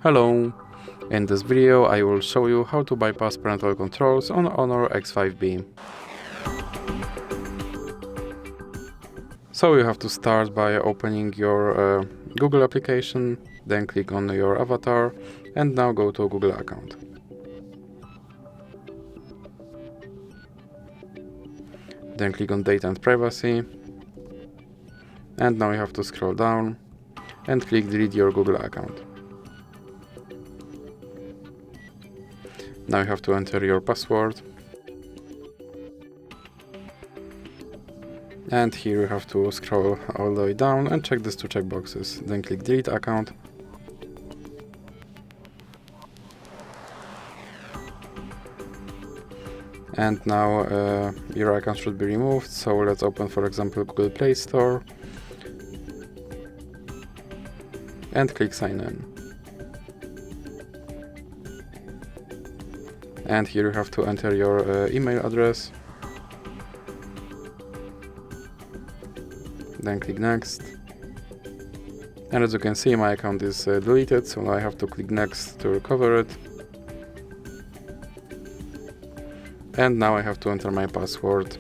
Hello! In this video I will show you how to bypass parental controls on HONOR X5b. So you have to start by opening your Google application, then click on your avatar and now go to Google account. Then click on Data and Privacy and now you have to scroll down and click Delete your Google account. Now you have to enter your password. And here you have to scroll all the way down and check these two checkboxes. Then click Delete account. And now your account should be removed. So let's open, for example, Google Play Store. And click Sign In. And here you have to enter your email address. Then click Next. And as you can see, my account is deleted, so now I have to click Next to recover it. And now I have to enter my password.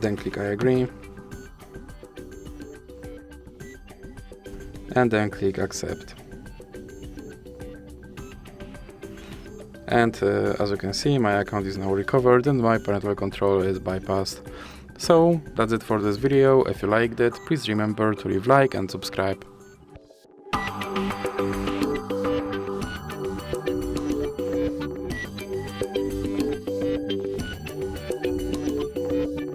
Then click I agree. And then click Accept. And as you can see, my account is now recovered and my parental control is bypassed. So that's it for this video. If you liked it, please remember to leave a like and subscribe.